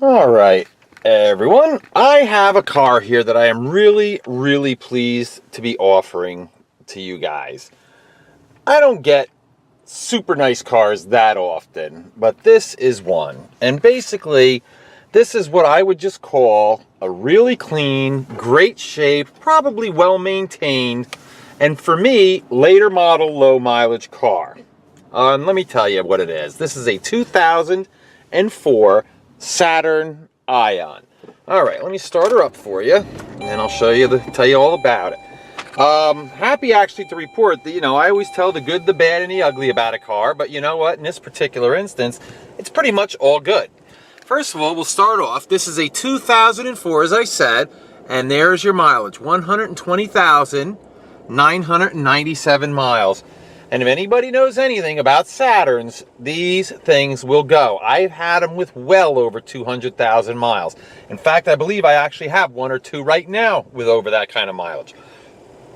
All right, everyone, I have a car here that I am really pleased to be offering to you guys. I don't get super nice cars that often, but this is one. And basically, this is what I would just call a really clean, great shape, probably well maintained, and for me, later model, low mileage car. And let me tell you what it is. This is a 2004 Saturn Ion. All right, let me start her up for you, and then I'll tell you all about it. Happy actually to report that, I always tell the good, the bad, and the ugly about a car, but you know what? In this particular instance, it's pretty much all good. First of all, we'll start off. This is a 2004, as I said, and there's your mileage, 120,997 miles. And if anybody knows anything about Saturns, these things will go. I've had them with well over 200,000 miles. In fact, I believe I actually have one or two right now with over that kind of mileage.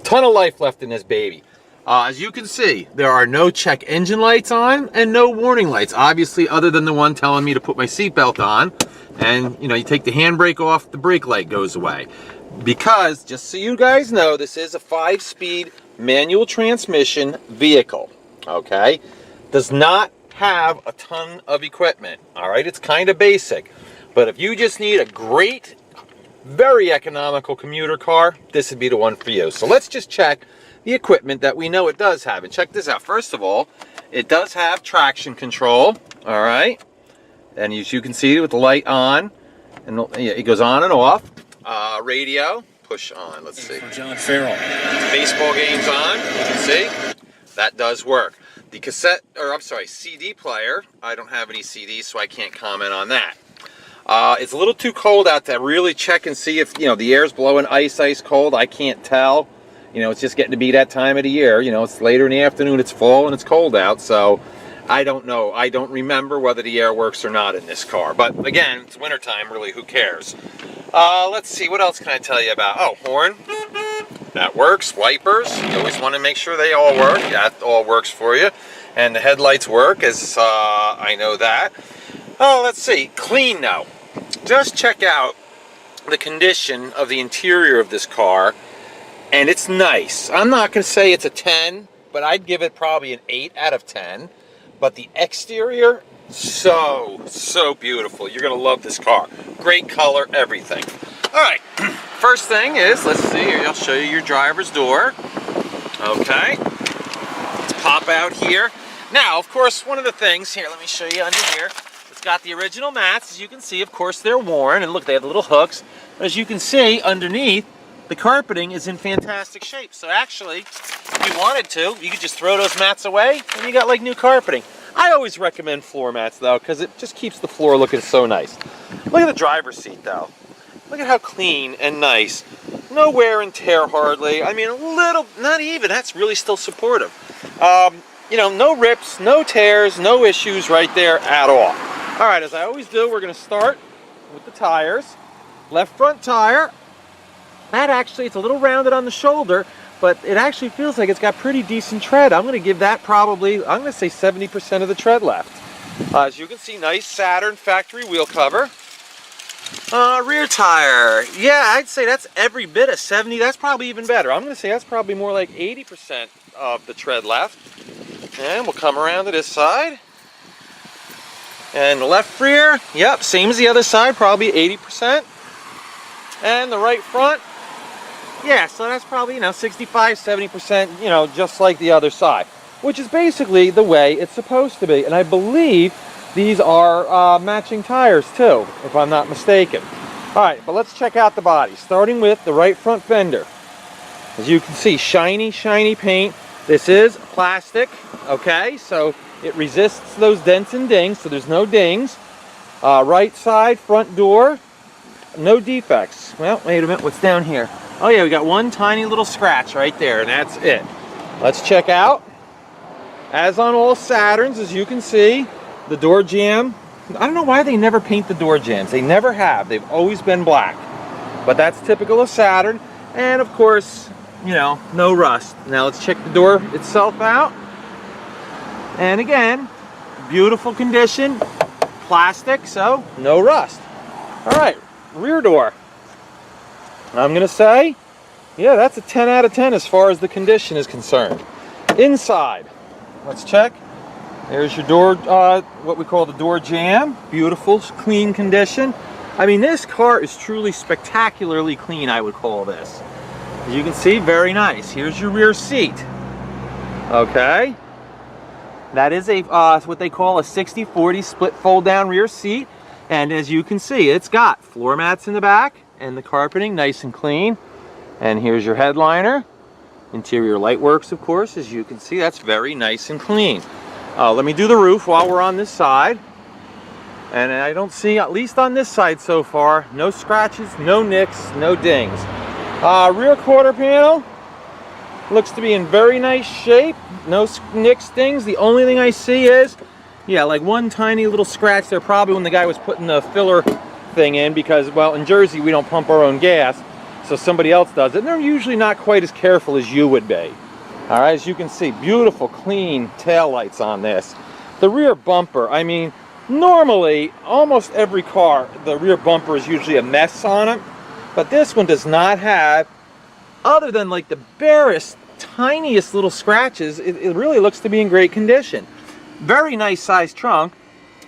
Ton of life left in this baby. As you can see, there are no check engine lights on and no warning lights, obviously, other than the one telling me to put my seatbelt on. And, you take the handbrake off, the brake light goes away. Because, just so you guys know, this is a 5-speed manual transmission vehicle, okay? Does not have a ton of equipment, all right? It's kind of basic. But if you just need a great, very economical commuter car, this would be the one for you. So let's just check the equipment that we know it does have. And check this out. First of all, it does have traction control, all right? And as you can see with the light on, and it goes on and off. Radio, push on, let's see. John Farrell. Baseball games on, you can see. That does work. The CD player, I don't have any CDs, so I can't comment on that. It's a little too cold out to really check and see if, the air's blowing ice cold. I can't tell. It's just getting to be that time of the year. It's later in the afternoon, it's fall and it's cold out, so I don't know. I don't remember whether the air works or not in this car. But again, it's wintertime, really, who cares? Let's see, what else can I tell you about? Oh, horn. That works. Wipers. You always want to make sure they all work. That all works for you. And the headlights work, as I know that. Oh, let's see. Clean now. Just check out the condition of the interior of this car. And it's nice. I'm not going to say it's a 10, but I'd give it probably an 8 out of 10. But the exterior, so beautiful. You're going to love this car. Great color, everything. All right, first thing is, let's see, I'll show you your driver's door. Okay, let's pop out here. Now, of course, one of the things, here, let me show you under here. It's got the original mats, as you can see. Of course, they're worn, and look, they have the little hooks. As you can see, underneath, the carpeting is in fantastic shape. So actually, if you wanted to, you could just throw those mats away, and you got like new carpeting. I always recommend floor mats, though, because it just keeps the floor looking so nice. Look at the driver's seat, though. Look at how clean and nice. No wear and tear, hardly. I mean, a little, not even. That's really still supportive. No rips, no tears, no issues right there at all. All right, as I always do, we're going to start with the tires. Left front tire. That actually, it's a little rounded on the shoulder, but it actually feels like it's got pretty decent tread. I'm going to give that probably, I'm going to say 70% of the tread left. As you can see, nice Saturn factory wheel cover. Rear tire, yeah, I'd say that's every bit of 70. That's probably even better. I'm going to say that's probably more like 80% of the tread left. And we'll come around to this side. And the left rear, yep, same as the other side, probably 80%. And the right front, yeah, so that's probably, 65, 70%, just like the other side, which is basically the way it's supposed to be. And I believe these are matching tires too, if I'm not mistaken. All right, but let's check out the body, starting with the right front fender. As you can see, shiny paint. This is plastic, okay, so it resists those dents and dings, so there's no dings. Right side, front door, no defects. Well, wait a minute, what's down here? Oh yeah, we got one tiny little scratch right there, and that's it. Let's check out. As on all Saturns, as you can see, the door jamb. I don't know why they never paint the door jambs. They never have. They've always been black. But that's typical of Saturn. And of course, no rust. Now let's check the door itself out. And again, beautiful condition. Plastic, so no rust. All right, rear door. I'm gonna say, yeah, that's a 10 out of 10 as far as the condition is concerned. Inside, let's check. There's your door, what we call the door jamb. Beautiful, clean condition. I mean, this car is truly spectacularly clean, I would call this. As you can see, very nice. Here's your rear seat. Okay. That is a what they call a 60/40 split fold down rear seat. And as you can see, it's got floor mats in the back and the carpeting nice and clean. And here's your headliner. Interior light works, of course, as you can see. That's very nice and clean. Let me do the roof while we're on this side. And I don't see, at least on this side so far, no scratches, no nicks, no dings. Rear quarter panel looks to be in very nice shape. No nicks, dings. The only thing I see is, yeah, like one tiny little scratch there, probably when the guy was putting the filler thing in, because, well, in Jersey we don't pump our own gas, so somebody else does it. And they're usually not quite as careful as you would be. All right, as you can see, beautiful, clean taillights on this. The rear bumper, I mean, normally, almost every car, the rear bumper is usually a mess on it, but this one does not have, other than like the barest, tiniest little scratches. It really looks to be in great condition. Very nice sized trunk,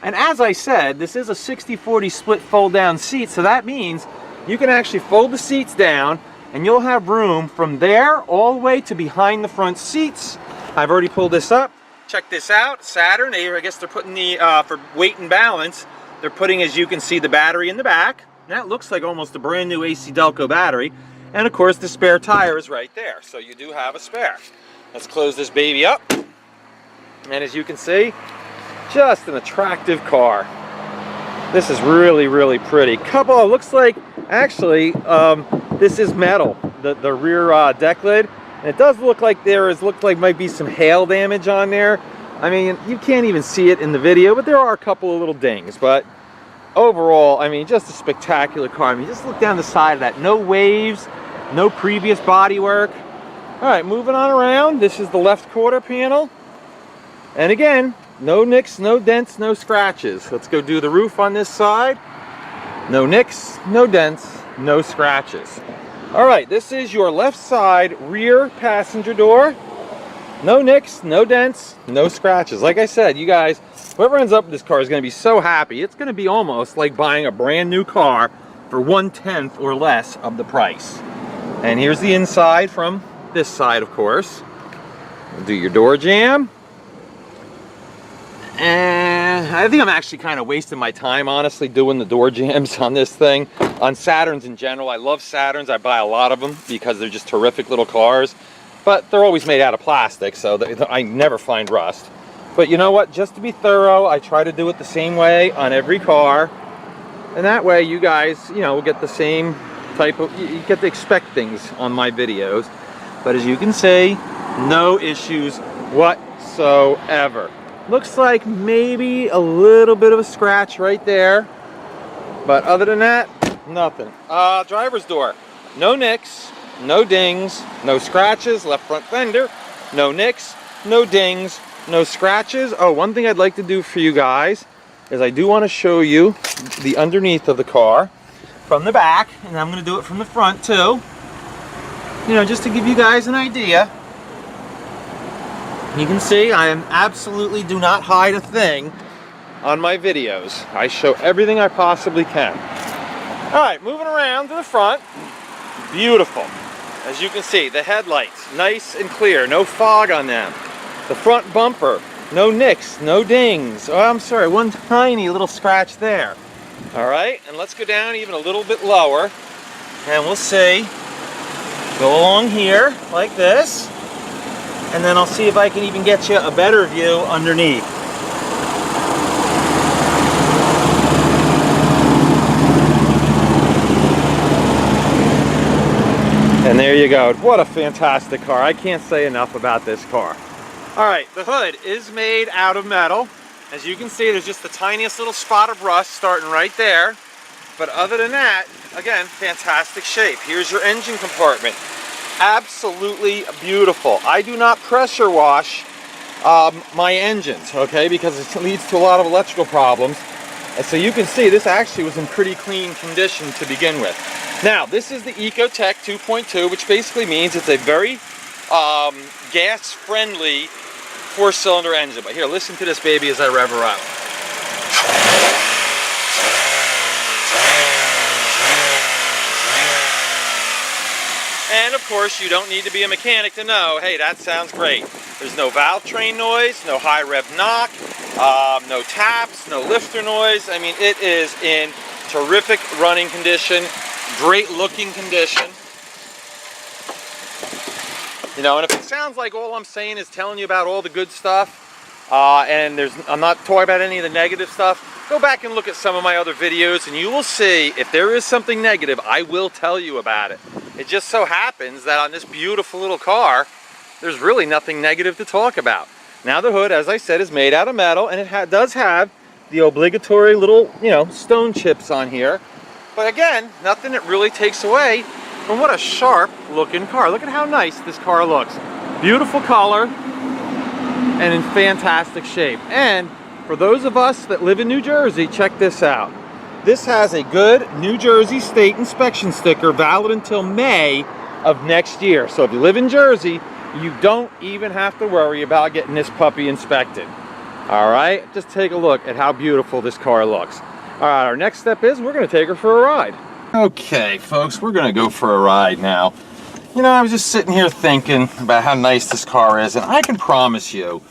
and as I said, this is a 60/40 split fold down seat, so that means you can actually fold the seats down and you'll have room from there all the way to behind the front seats. I've already pulled this up. Check this out, Saturn. I guess they're putting the, for weight and balance, they're putting, as you can see, the battery in the back. That looks like almost a brand new AC Delco battery. And of course, the spare tire is right there. So you do have a spare. Let's close this baby up. And as you can see, just an attractive car. This is really, really pretty. Couple, looks like, actually, this is metal, the rear deck lid. And it does look like might be some hail damage on there. I mean, you can't even see it in the video, but there are a couple of little dings. But overall, I mean, just a spectacular car. I mean, just look down the side of that. No waves, no previous body work. All right, moving on around. This is the left quarter panel. And again, no nicks, no dents, no scratches. Let's go do the roof on this side. No nicks, no dents, no scratches. All right, this is your left side rear passenger door. No nicks, no dents, no scratches. Like I said, you guys, whoever ends up with this car is going to be so happy. It's going to be almost like buying a brand new car for 1/10 or less of the price. And here's the inside from this side, of course. We'll do your door jamb. And I think I'm actually kind of wasting my time, honestly, doing the door jambs on this thing. On Saturns in general, I love Saturns. I buy a lot of them because they're just terrific little cars. But they're always made out of plastic, so I never find rust. But you know what? Just to be thorough, I try to do it the same way on every car. And that way, you guys, you know, will get the same type of, you get to expect things on my videos. But as you can see, no issues whatsoever. Looks like maybe a little bit of a scratch right there, but other than that, nothing. Driver's door, no nicks, no dings, no scratches. Left front fender, no nicks, no dings, no scratches. Oh, one thing I'd like to do for you guys is I do want to show you the underneath of the car from the back, and I'm going to do it from the front too. You know, just to give you guys an idea. You can see I absolutely do not hide a thing on my videos. I show everything I possibly can. All right, moving around to the front. Beautiful. As you can see, the headlights, nice and clear, no fog on them. The front bumper, no nicks, no dings. Oh, I'm sorry, one tiny little scratch there. All right, and let's go down even a little bit lower, and we'll see. Go along here like this. And then I'll see if I can even get you a better view underneath. And there you go. What a fantastic car. I can't say enough about this car. All right, the hood is made out of metal. As you can see, there's just the tiniest little spot of rust starting right there. But other than that, again, fantastic shape. Here's your engine compartment. Absolutely beautiful. I do not pressure wash my engines, okay, because it leads to a lot of electrical problems. And so you can see this actually was in pretty clean condition to begin with. Now, this is the Ecotech 2.2, which basically means it's a very gas-friendly 4-cylinder engine. But here, listen to this baby as I rev her up. And of course, you don't need to be a mechanic to know, hey, that sounds great. There's no valve train noise, no high rev knock, no taps, no lifter noise. I mean, it is in terrific running condition, great looking condition. You know, and if it sounds like all I'm saying is telling you about all the good stuff, and I'm not talking about any of the negative stuff, go back and look at some of my other videos and you will see if there is something negative, I will tell you about it. It just so happens that on this beautiful little car, there's really nothing negative to talk about. Now the hood, as I said, is made out of metal, and it does have the obligatory little, you know, stone chips on here. But again, nothing that really takes away from what a sharp looking car. Look at how nice this car looks. Beautiful color and in fantastic shape. And for those of us that live in New Jersey, check this out. This has a good New Jersey state inspection sticker valid until May of next year. So if you live in Jersey, you don't even have to worry about getting this puppy inspected. All right, just take a look at how beautiful this car looks. All right, our next step is we're going to take her for a ride. Okay, folks, we're going to go for a ride now. You know, I was just sitting here thinking about how nice this car is, and I can promise you,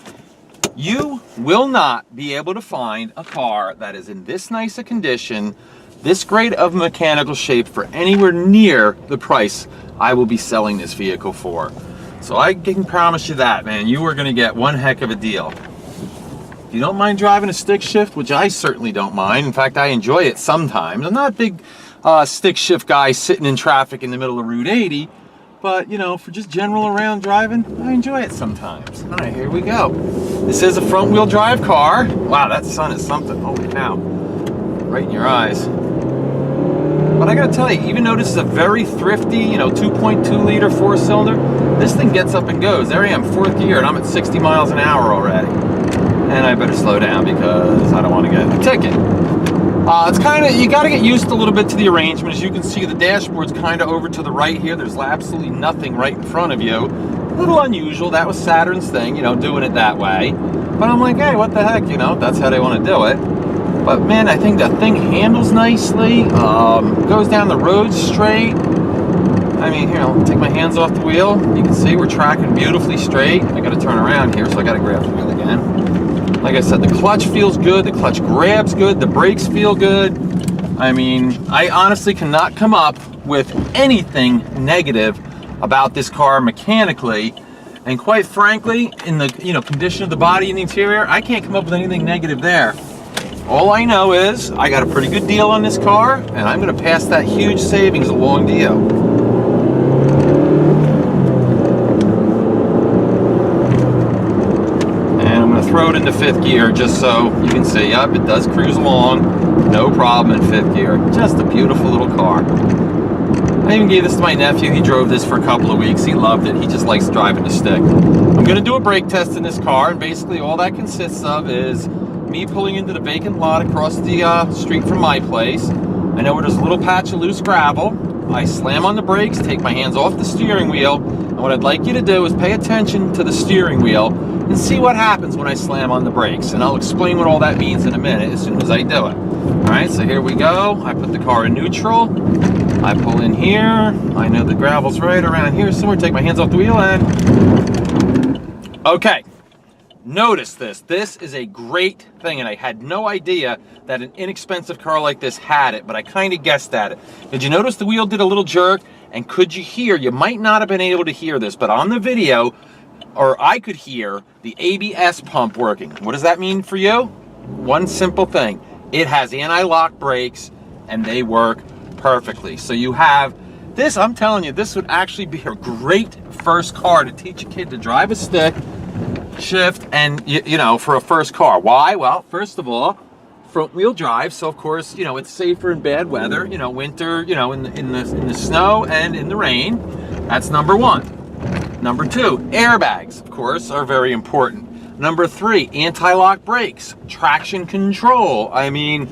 you will not be able to find a car that is in this nice a condition, this great of mechanical shape for anywhere near the price I will be selling this vehicle for. So I can promise you that, man, you are going to get one heck of a deal. If you don't mind driving a stick shift, which I certainly don't mind, in fact I enjoy it sometimes. I'm not a big stick shift guy sitting in traffic in the middle of Route 80, but you know, for just general around driving, I enjoy it sometimes. All right, here we go. This is a front wheel drive car. Wow, that sun is something, holy cow. Right in your eyes. But I gotta tell you, even though this is a very thrifty, you know, 2.2 liter 4-cylinder, this thing gets up and goes. There I am, 4th gear, and I'm at 60 miles an hour already. And I better slow down because I don't want to get a ticket. It's kind of, you got to get used a little bit to the arrangement. As you can see, the dashboard's kind of over to the right here. There's absolutely nothing right in front of you. A little unusual. That was Saturn's thing, you know, doing it that way. But I'm like, hey, what the heck, you know, that's how they want to do it. But man, I think the thing handles nicely, goes down the road straight. I mean, here, I'll take my hands off the wheel. You can see we're tracking beautifully straight. I got to turn around here, so I got to grab the wheel again. Like I said, the clutch feels good, the clutch grabs good, the brakes feel good. I mean, I honestly cannot come up with anything negative about this car mechanically. And quite frankly, in the condition of the body and the interior, I can't come up with anything negative there. All I know is I got a pretty good deal on this car, and I'm going to pass that huge savings along to you. Throw it into 5th gear just so you can see, yep, it does cruise along, no problem in 5th gear. Just a beautiful little car. I even gave this to my nephew. He drove this for a couple of weeks. He loved it. He just likes driving the stick. I'm going to do a brake test in this car, and basically all that consists of is me pulling into the vacant lot across the street from my place. I know where there's a little patch of loose gravel. I slam on the brakes, take my hands off the steering wheel, and what I'd like you to do is pay attention to the steering wheel and see what happens when I slam on the brakes. And I'll explain what all that means in a minute as soon as I do it. Alright, so here we go. I put the car in neutral. I pull in here. I know the gravel's right around here somewhere. Take my hands off the wheel and... Okay. Notice this. This is a great thing, and I had no idea that an inexpensive car like this had it, but I kind of guessed at it. Did you notice the wheel did a little jerk? And could you hear? You might not have been able to hear this, but on the video, or I could hear the ABS pump working. What does that mean for you? One simple thing. It has anti-lock brakes, and they work perfectly. So you have this. I'm telling you, this would actually be a great first car to teach a kid to drive a stick shift, and you know, for a first car. Why? Well, first of all, front wheel drive, so of course, you know, it's safer in bad weather, you know, winter, you know, in the snow and in the rain. That's number one. Number two, airbags, of course, are very important. Number three, anti-lock brakes, traction control. I mean,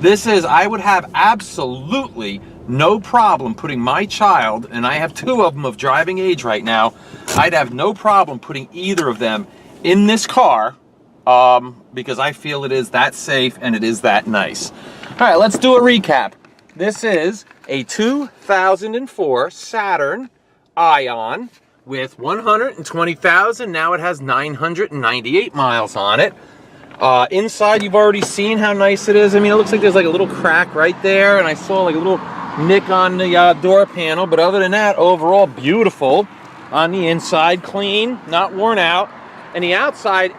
This is, I would have absolutely no problem putting my child, and I have 2 of them of driving age right now, I'd have no problem putting either of them in this car because I feel it is that safe and it is that nice. All right, let's do a recap. This is a 2004 Saturn Ion with 120,000. Now it has 998 miles on it. Inside, you've already seen how nice it is. I mean, it looks like there's like a little crack right there, and I saw like a little nick on the door panel, but other than that, overall beautiful. On the inside, clean, not worn out. And the outside,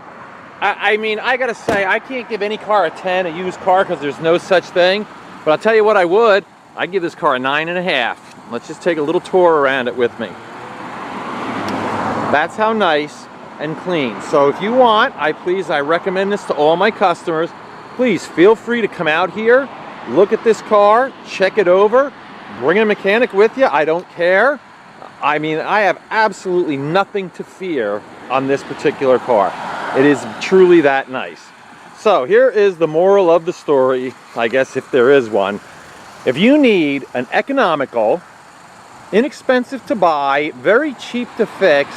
I mean, I gotta say, I can't give any car a 10, a used car, because there's no such thing. But I'll tell you what I would. I'd give this car a 9.5. Let's just take a little tour around it with me. That's how nice and clean. So if you want, I recommend this to all my customers. Please feel free to come out here, look at this car, check it over, bring a mechanic with you. I don't care. I mean, I have absolutely nothing to fear on this particular car. It is truly that nice. So here is the moral of the story, I guess, if there is one. If you need an economical, inexpensive to buy, very cheap to fix,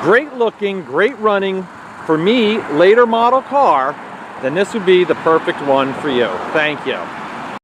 great looking, great running, for me, later model car, then this would be the perfect one for you. Thank you.